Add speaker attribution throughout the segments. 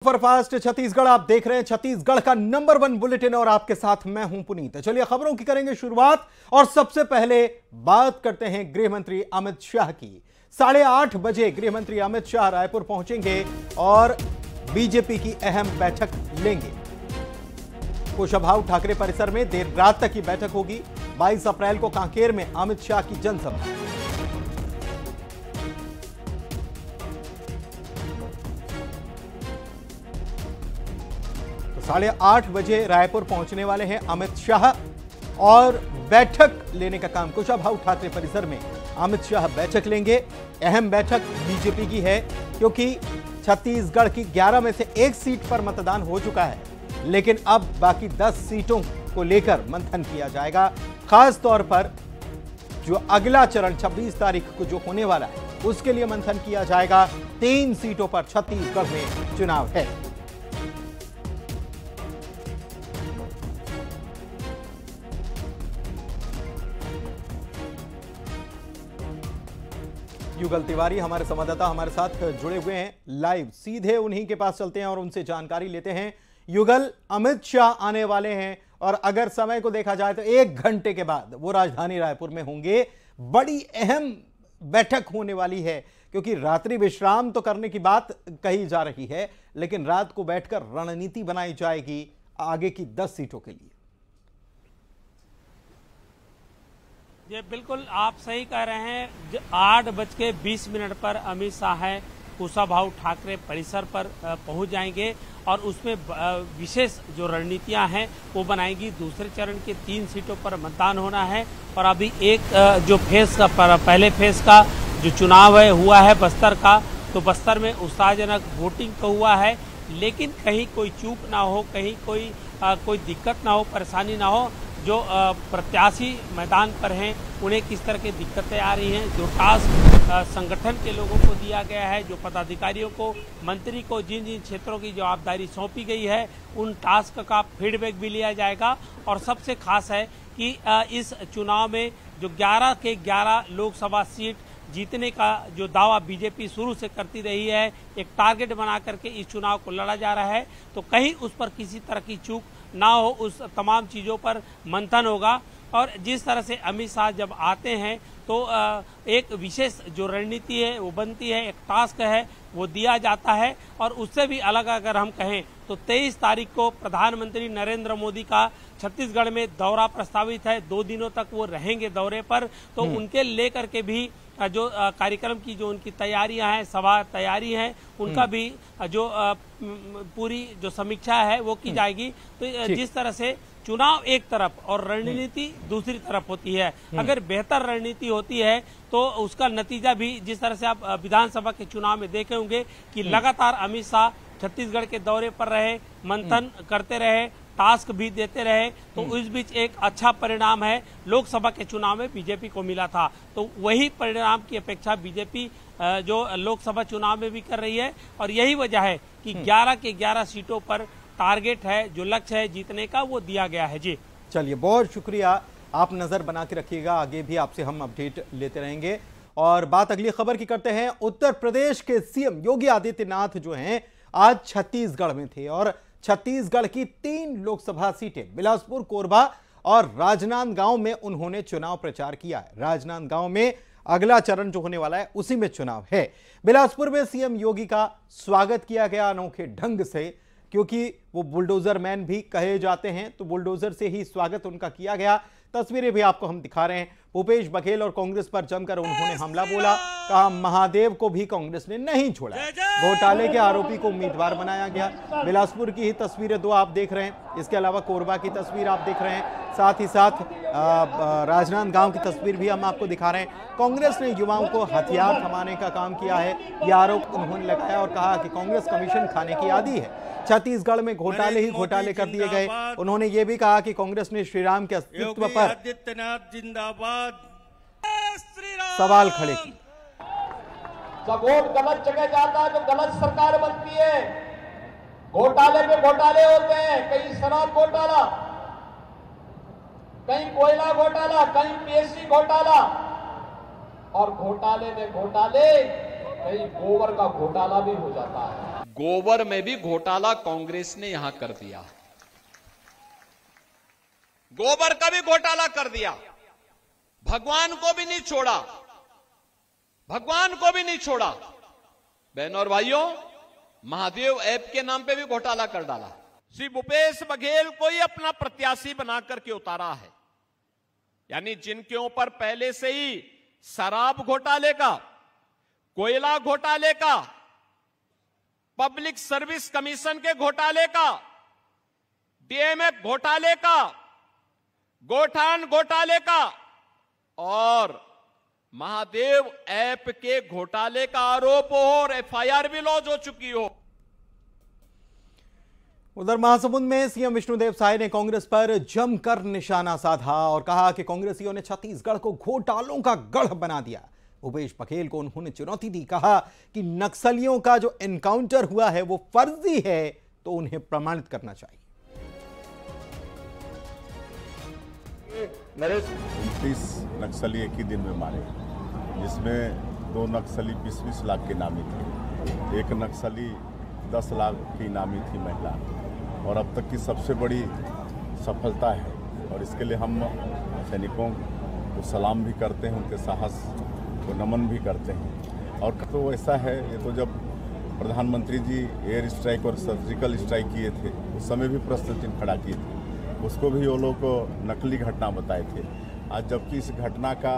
Speaker 1: Superfast Chhattisgarh आप देख रहे हैं, छत्तीसगढ़ का नंबर 1 बुलेटिन और आपके साथ मैं हूं पुनीत। चलिए खबरों की करेंगे शुरुआत और सबसे पहले बात करते हैं गृह मंत्री अमित शाह की। 8:30 बजे गृह मंत्री अमित शाह रायपुर पहुंचेंगे और बीजेपी की अहम बैठक लेंगे। कुशाभाऊ ठाकरे परिसर में देर रात तक की बैठक होगी। 22 अप्रैल को कांकेर में अमित शाह की जनसभा। तो 8:30 बजे रायपुर पहुंचने वाले हैं अमित शाह और बैठक लेने का काम कुशाभाऊ ठाकरे परिसर में अमित शाह बैठक लेंगे। अहम बैठक बीजेपी की है क्योंकि छत्तीसगढ़ की 11 में से 1 सीट पर मतदान हो चुका है, लेकिन अब बाकी 10 सीटों को लेकर मंथन किया जाएगा। खास तौर पर जो अगला चरण 26 तारीख को जो होने वाला है उसके लिए मंथन किया जाएगा। 3 सीटों पर छत्तीसगढ़ में चुनाव है। युगल तिवारी हमारे संवाददाता हमारे साथ जुड़े हुए हैं लाइव, सीधे उन्हीं के पास चलते हैं और उनसे जानकारी लेते हैं। युगल, अमित शाह आने वाले हैं और अगर समय को देखा जाए तो 1 घंटे के बाद वो राजधानी रायपुर में होंगे। बड़ी अहम बैठक होने वाली है क्योंकि रात्रि विश्राम तो करने की बात कही जा रही है, लेकिन रात को बैठकर रणनीति बनाई जाएगी आगे की 10 सीटों के लिए।
Speaker 2: ये बिल्कुल आप सही कह रहे हैं। 8:20 पर अमित शाह कुशाभाऊ ठाकरे परिसर पर पहुंच जाएंगे और उसमें विशेष जो रणनीतियां हैं वो बनाएंगी। दूसरे चरण के 3 सीटों पर मतदान होना है और अभी एक जो फेज का पहले फेज का जो चुनाव है हुआ है बस्तर का, तो बस्तर में उत्साहजनक वोटिंग तो हुआ है, लेकिन कहीं कोई चूक ना हो, कहीं कोई दिक्कत ना हो, परेशानी ना हो। जो प्रत्याशी मैदान पर हैं उन्हें किस तरह की दिक्कतें आ रही हैं, जो टास्क संगठन के लोगों को दिया गया है, जो पदाधिकारियों को, मंत्री को जिन जिन क्षेत्रों की जवाबदारी सौंपी गई है उन टास्क का फीडबैक भी लिया जाएगा। और सबसे खास है कि इस चुनाव में जो 11 के 11 लोकसभा सीट जीतने का जो दावा बीजेपी शुरू से करती रही है, एक टारगेट बना करके इस चुनाव को लड़ा जा रहा है, तो कहीं उस पर किसी तरह की चूक ना हो, उस तमाम चीज़ों पर मंथन होगा। और जिस तरह से अमित शाह जब आते हैं तो एक विशेष जो रणनीति है वो बनती है, एक टास्क है वो दिया जाता है। और उससे भी अलग अगर हम कहें तो 23 तारीख को प्रधानमंत्री नरेंद्र मोदी का छत्तीसगढ़ में दौरा प्रस्तावित है। 2 दिनों तक वो रहेंगे दौरे पर, तो उनके लेकर के भी जो कार्यक्रम की जो उनकी तैयारियां हैं, सभा तैयारी है, उनका भी जो पूरी जो समीक्षा है वो की जाएगी। तो जिस तरह से चुनाव एक तरफ और रणनीति दूसरी तरफ होती है, अगर बेहतर रणनीति होती है तो उसका नतीजा भी जिस तरह से आप विधानसभा के चुनाव में देखे होंगे कि लगातार अमित शाह छत्तीसगढ़ के दौरे पर रहे, मंथन करते रहे, टास्क भी देते रहे, तो इस बीच एक अच्छा परिणाम है लोकसभा के चुनाव में बीजेपी को मिला था। तो वही परिणाम की अपेक्षा बीजेपी जो लोकसभा चुनाव में भी कर रही है और यही वजह है कि 11 के 11 सीटों पर टारगेट है, जो लक्ष्य है जीतने का वो दिया गया है। जी
Speaker 1: चलिए, बहुत शुक्रिया, आप नजर बना के रखिएगा, आगे भी आपसे हम अपडेट लेते रहेंगे। और बात अगली खबर की करते हैं। उत्तर प्रदेश के सीएम योगी आदित्यनाथ जो हैं आज छत्तीसगढ़ में थे और छत्तीसगढ़ की 3 लोकसभा सीटें बिलासपुर, कोरबा और राजनांदगांव में उन्होंने चुनाव प्रचार किया है। राजनांदगांव में अगला चरण जो होने वाला है उसी में चुनाव है। बिलासपुर में सीएम योगी का स्वागत किया गया अनोखे ढंग से, क्योंकि वो बुलडोजर मैन भी कहे जाते हैं, तो बुलडोजर से ही स्वागत उनका किया गया। तस्वीरें भी आपको हम दिखा रहे हैं। भूपेश बघेल और कांग्रेस पर जमकर उन्होंने हमला बोला, कहा महादेव को भी कांग्रेस ने नहीं छोड़ा। घोटाले के आरोपी को उम्मीदवार बनाया गया। बिलासपुर की ही तस्वीरें 2 आप देख रहे हैं, इसके अलावा कोरबा की तस्वीर आप देख रहे हैं, साथ ही साथ राजनांदगांव की तस्वीर भी हम आपको दिखा रहे हैं। कांग्रेस ने युवाओं को हथियार थमाने का काम किया है, यह आरोप उन्होंने लगाया और कहा कि कांग्रेस कमीशन खाने की आदी है। छत्तीसगढ़ में घोटाले ही घोटाले कर दिए गए। उन्होंने ये भी कहा कि कांग्रेस ने श्रीराम के अस्तित्व पर सवाल खड़े किए।
Speaker 3: जब वोट गलत जगह जाता है तो गलत सरकार बनती है। घोटाले पे घोटाले होते हैं, कहीं शराब घोटाला, कहीं कोयला घोटाला, कहीं पीएससी घोटाला, और घोटाले में घोटाले कहीं गोबर का घोटाला भी हो जाता है। गोबर में भी घोटाला कांग्रेस ने यहां कर दिया, गोबर का भी घोटाला कर दिया। भगवान को भी नहीं छोड़ा, भगवान को भी नहीं छोड़ा। बहनों और भाइयों, महादेव ऐप के नाम पे भी घोटाला कर डाला। श्री भूपेश बघेल को ही अपना प्रत्याशी बनाकर के उतारा है, यानी जिनके ऊपर पहले से ही शराब घोटाले का, कोयला घोटाले का, पब्लिक सर्विस कमीशन के घोटाले का, डीएमएफ घोटाले का, गोठान घोटाले का और महादेव ऐप के घोटाले का आरोप हो और एफआईआर भी लॉन्च हो चुकी हो।
Speaker 1: उधर महासमुंद में सीएम विष्णुदेव साय ने कांग्रेस पर जमकर निशाना साधा और कहा कि कांग्रेसियों ने छत्तीसगढ़ को घोटालों का गढ़ बना दिया। भूपेश बघेल को उन्होंने चुनौती दी, कहा कि नक्सलियों का जो एनकाउंटर हुआ है वो फर्जी है, तो उन्हें प्रमाणित करना चाहिए।
Speaker 4: 29 नक्सली एक ही दिन में मारे, जिसमें 2 नक्सली 20-20 लाख के इनामी थे, एक नक्सली 10 लाख की इनामी थी महिला, और अब तक की सबसे बड़ी सफलता है। और इसके लिए हम सैनिकों को सलाम भी करते हैं, उनके साहस को नमन भी करते हैं। और तो ऐसा है, ये तो जब प्रधानमंत्री जी एयर स्ट्राइक और सर्जिकल स्ट्राइक किए थे, उस समय भी प्रश्न चिन्ह खड़ा किए थे, उसको भी वो लोग को नकली घटना बताए थे। आज जबकि इस घटना का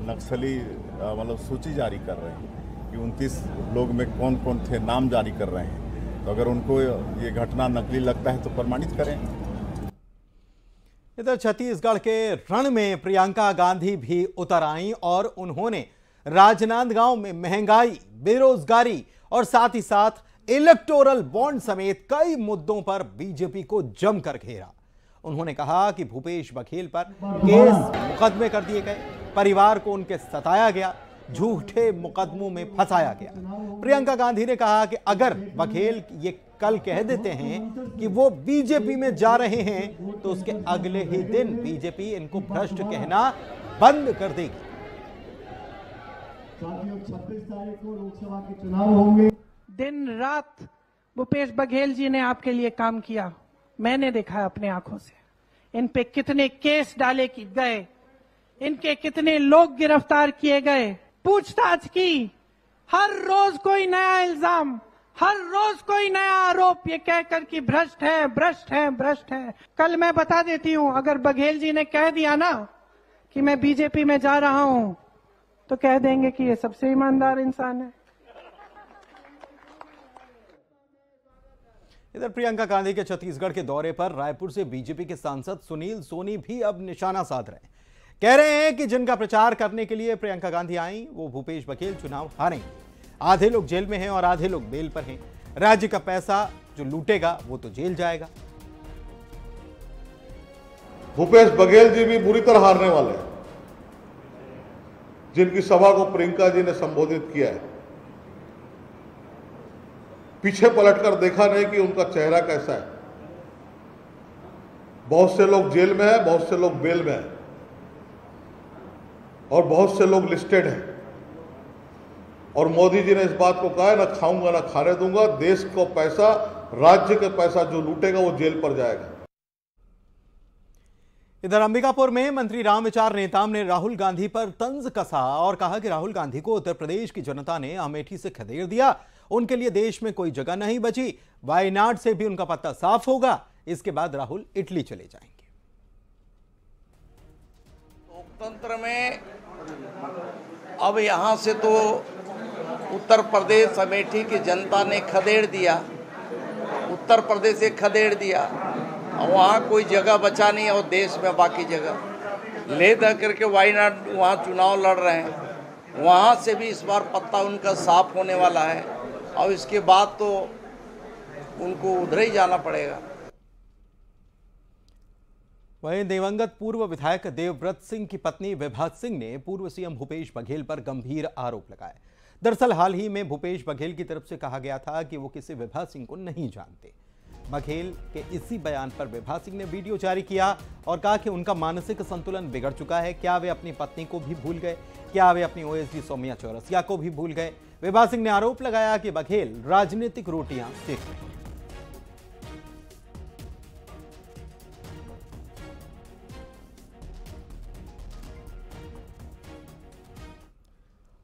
Speaker 4: नक्सली मतलब सूची जारी कर रहे हैं कि 29 लोग में कौन कौन थे, नाम जारी कर रहे हैं, तो अगर उनको ये घटना नकली लगता है तो प्रमाणित करें।
Speaker 1: इधर छत्तीसगढ़ के रण में प्रियंका गांधी भी उतर आईं और उन्होंने राजनांदगांव में महंगाई, बेरोजगारी और साथ ही साथ इलेक्टोरल बॉन्ड समेत कई मुद्दों पर बीजेपी को जमकर घेरा। उन्होंने कहा कि भूपेश बघेल पर केस मुकदमे कर दिए गए, परिवार को उनके सताया गया, झूठे मुकदमों में फंसाया गया। प्रियंका गांधी ने कहा कि अगर बघेल ये कल कह देते हैं कि वो बीजेपी में जा रहे हैं तो उसके अगले ही दिन बीजेपी इनको भ्रष्ट कहना बंद कर देगी।
Speaker 5: 26 तारीख को लोकसभा के चुनाव होंगे। दिन रात भूपेश बघेल जी ने आपके लिए काम किया, मैंने देखा अपने आंखों से। इन पे कितने केस डाले गए, इनके कितने लोग गिरफ्तार किए गए, पूछताछ की, हर रोज कोई नया इल्जाम, हर रोज कोई नया आरोप, ये कहकर कि भ्रष्ट है, भ्रष्ट है, भ्रष्ट है। कल मैं बता देती हूं, अगर बघेल जी ने कह दिया ना कि मैं बीजेपी में जा रहा हूं, तो कह देंगे कि ये सबसे ईमानदार इंसान है।
Speaker 1: इधर प्रियंका गांधी के छत्तीसगढ़ के दौरे पर रायपुर से बीजेपी के सांसद सुनील सोनी भी अब निशाना साध रहे हैं। कह रहे हैं कि जिनका प्रचार करने के लिए प्रियंका गांधी आई, वो भूपेश बघेल चुनाव हारेंगे। आधे लोग जेल में हैं और आधे लोग बेल पर हैं। राज्य का पैसा जो लूटेगा वो तो जेल जाएगा।
Speaker 6: भूपेश बघेल जी भी बुरी तरह हारने वाले हैं, जिनकी सभा को प्रियंका जी ने संबोधित किया है। पीछे पलटकर देखा नहीं कि उनका चेहरा कैसा है। बहुत से लोग जेल में हैं, बहुत से लोग बेल में हैं और बहुत से लोग लिस्टेड हैं। और मोदी जी ने इस बात को कहा है, ना खाऊंगा ना खाने दूंगा, देश को पैसा, राज्य के पैसा जो लूटेगा वो जेल पर जाएगा।
Speaker 1: इधर अंबिकापुर में मंत्री रामविचार नेताम ने राहुल गांधी पर तंज कसा और कहा कि राहुल गांधी को उत्तर प्रदेश की जनता ने अमेठी से खदेड़ दिया, उनके लिए देश में कोई जगह नहीं बची। वायनाड से भी उनका पत्ता साफ होगा, इसके बाद राहुल इटली चले जाएंगे।
Speaker 7: लोकतंत्र में अब यहां से तो उत्तर प्रदेश अमेठी की जनता ने खदेड़ दिया, उत्तर प्रदेश से खदेड़ दिया, और वहाँ कोई जगह बचा नहीं है और देश में बाकी जगह ले दे करके वायनाड वहाँ चुनाव लड़ रहे हैं। वहाँ से भी इस बार पत्ता उनका साफ होने वाला है और इसके बाद तो उनको उधर ही जाना पड़ेगा।
Speaker 1: वहीं दिवंगत पूर्व विधायक देवव्रत सिंह की पत्नी विभा सिंह ने पूर्व सीएम भूपेश बघेल पर गंभीर आरोप लगाए। दरअसल हाल ही में भूपेश बघेल की तरफ से कहा गया था कि वो किसी विभा सिंह को नहीं जानते। बघेल के इसी बयान पर विभा सिंह ने वीडियो जारी किया और कहा कि उनका मानसिक संतुलन बिगड़ चुका है। क्या वे अपनी पत्नी को भी भूल गए? क्या वे अपनी ओएसडी सौम्या चौरसिया को भी भूल गए? विभा सिंह ने आरोप लगाया कि बघेल राजनीतिक रोटियां सेक रहे हैं।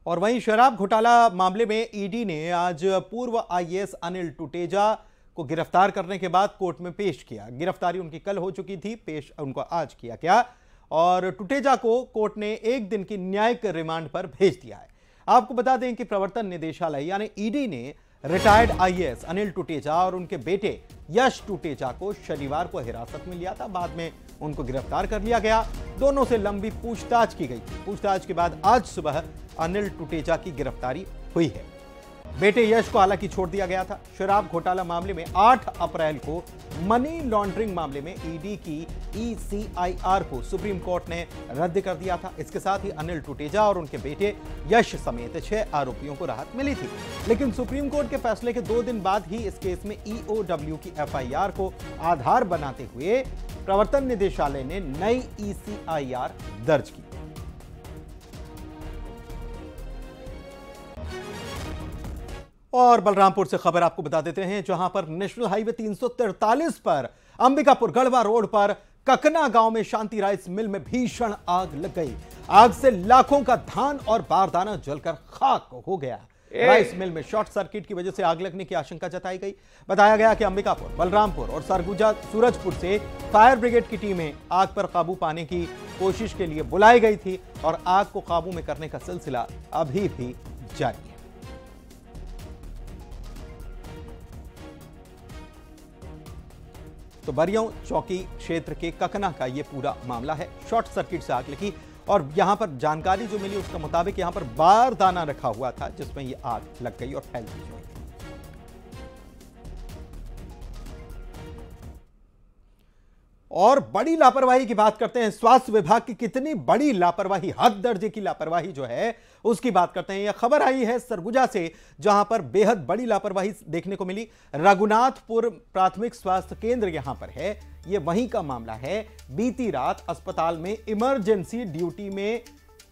Speaker 1: और वहीं शराब घोटाला मामले में ईडी ने आज पूर्व आईएएस अनिल टुटेजा को गिरफ्तार करने के बाद कोर्ट में पेश किया। गिरफ्तारी उनकी कल हो चुकी थी, पेश उनको आज किया गया और टुटेजा को कोर्ट ने 1 दिन की न्यायिक रिमांड पर भेज दिया है। आपको बता दें कि प्रवर्तन निदेशालय यानी ईडी ने रिटायर्ड आईएएस अनिल टुटेजा और उनके बेटे यश टुटेजा को शनिवार को हिरासत में लिया था। बाद में उनको गिरफ्तार कर लिया गया। दोनों से लंबी पूछताछ की गई थी। पूछताछ के बाद आज सुबह अनिल टुटेजा की गिरफ्तारी हुई है। बेटे यश को हालांकि छोड़ दिया गया था। शराब घोटाला मामले में 8 अप्रैल को मनी लॉन्ड्रिंग मामले में ईडी की ईसीआईआर को सुप्रीम कोर्ट ने रद्द कर दिया था। इसके साथ ही अनिल टुटेजा और उनके बेटे यश समेत 6 आरोपियों को राहत मिली थी। लेकिन सुप्रीम कोर्ट के फैसले के 2 दिन बाद ही इस केस में ईओडब्ल्यू की एफआईआर को आधार बनाते हुए प्रवर्तन निदेशालय ने नई ईसीआईआर दर्ज की। और बलरामपुर से खबर आपको बता देते हैं, जहां पर नेशनल हाईवे 343 पर अंबिकापुर गढ़वा रोड पर ककना गांव में शांति राइस मिल में भीषण आग लग गई। आग से लाखों का धान और बारदाना जलकर खाक हो गया। राइस मिल में शॉर्ट सर्किट की वजह से आग लगने की आशंका जताई गई। बताया गया कि अंबिकापुर, बलरामपुर और सरगुजा सूरजपुर से फायर ब्रिगेड की टीमें आग पर काबू पाने की कोशिश के लिए बुलाई गई थी और आग को काबू में करने का सिलसिला अभी भी जारी है। तो बरियों चौकी क्षेत्र के ककना का यह पूरा मामला है। शॉर्ट सर्किट से आग लगी और यहां पर जानकारी जो मिली उसके मुताबिक यहां पर बारदाना रखा हुआ था जिसमें यह आग लग गई और फैल गई। और बड़ी लापरवाही की बात करते हैं। स्वास्थ्य विभाग की कितनी बड़ी लापरवाही, हद दर्जे की लापरवाही जो है उसकी बात करते हैं। यह खबर आई है सरगुजा से, जहां पर बेहद बड़ी लापरवाही देखने को मिली। रघुनाथपुर प्राथमिक स्वास्थ्य केंद्र यहां पर है, यह वहीं का मामला है। बीती रात अस्पताल में इमरजेंसी ड्यूटी में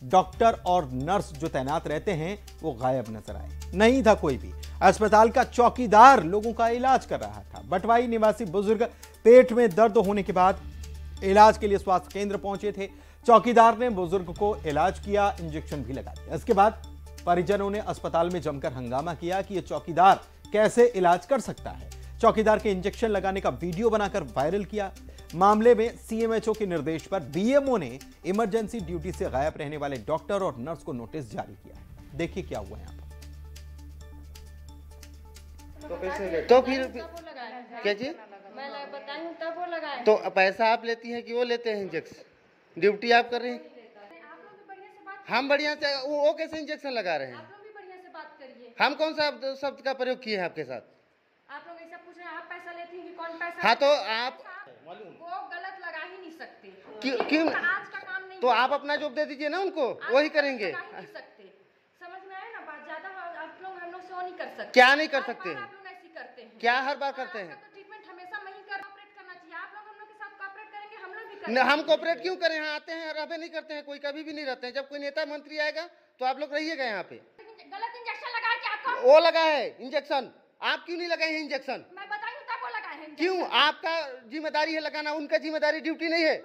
Speaker 1: डॉक्टर और नर्स जो तैनात रहते हैं वो गायब नजर आए। नहीं था कोई भी। अस्पताल का चौकीदार लोगों का इलाज कर रहा था। बटवाई निवासी बुजुर्ग पेट में दर्द होने के बाद इलाज के लिए स्वास्थ्य केंद्र पहुंचे थे। चौकीदार ने बुजुर्ग को इलाज किया, इंजेक्शन भी लगा दिया। इसके बाद परिजनों ने अस्पताल में जमकर हंगामा किया कि यह चौकीदार कैसे इलाज कर सकता है। चौकीदार के इंजेक्शन लगाने का वीडियो बनाकर वायरल किया। मामले में सीएमएचओ के निर्देश पर बीएमओ ने इमरजेंसी ड्यूटी से गायब रहने वाले डॉक्टर और नर्स को नोटिस जारी किया है। देखिए क्या हुआ यहां पर।
Speaker 8: तो फिर क्या जी मैं बताऊं तब वो लगाए। तो पैसा आप लेती हैं कि वो लेते हैं इंजेक्शन? ड्यूटी आप कर रही हैं। हम बढ़िया से वो कैसे इंजेक्शन लगा रहे हैं? आप लोग भी बढ़िया से बात करिए। हम कौन सा शब्द का प्रयोग किए हैं आपके साथ? आप लोग ऐसा पूछ रहे हैं, आप पैसा लेती हैं कि कौन पैसा? हाँ तो आप वो गलत लगा ही नहीं सकते। क्यों? आज का काम नहीं। तो आप अपना जॉब दे दीजिए ना उनको, वही करेंगे। समझ में आया ना बात? ज्यादा आप लोग हम लोग से नहीं कर सकते। क्या नहीं कर सकते हैं? करते हैं। क्या हर बार करते हैं? तो ट्रीटमेंट हमेशा वही कोऑपरेट करना चाहिए। आप लोग हम लोग के साथ कोऑपरेट करेंगे, हम लोग भी करेंगे। हम कोऑपरेट क्यों करें? यहाँ आते हैं, रहबे नहीं करते हैं, कोई कभी भी नहीं रहते हैं। जब कोई नेता मंत्री आएगा तो आप लोग रहिएगा यहाँ पे। गलत इंजेक्शन लगा के आपको वो लगा है इंजेक्शन, आप क्यों नहीं लगाए हैं इंजेक्शन? मैं बताऊं तब वो लगाए हैं। क्यों? आपका जिम्मेदारी है लगाना, उनका जिम्मेदारी ड्यूटी नहीं है।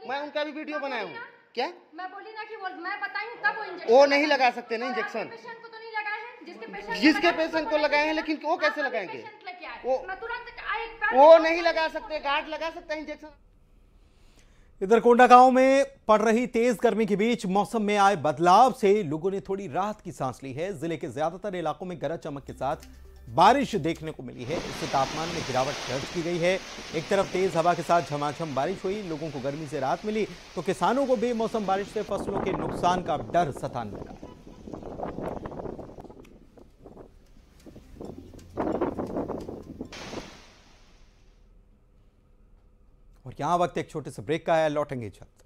Speaker 8: मैं उनका भी वीडियो बनाया हूँ। क्या मैं बोली ना कि मैं बताऊं तब वो इंजेक्शन वो नहीं लगा सकते ना इंजेक्शन। जिसके पेशेंट को लगाए हैं, लेकिन वो कैसे लगाएंगे? वो नहीं लगा सकते, गार्ड लगा सकता है इंजेक्शन।
Speaker 1: इधर कोंडागांव में पड़ रही तेज गर्मी के बीच मौसम में आए बदलाव से लोगों ने थोड़ी राहत की सांस ली है। जिले के ज्यादातर इलाकों में गरज चमक के साथ बारिश देखने को मिली है। इससे तापमान में गिरावट दर्ज की गई है। एक तरफ तेज हवा के साथ झमाझम बारिश हुई, लोगों को गर्मी से राहत मिली, तो किसानों को बेमौसम बारिश से फसलों के नुकसान का डर सताने लगा। और यहां वक्त एक छोटे से ब्रेक का है, लौटेंगे जल्द।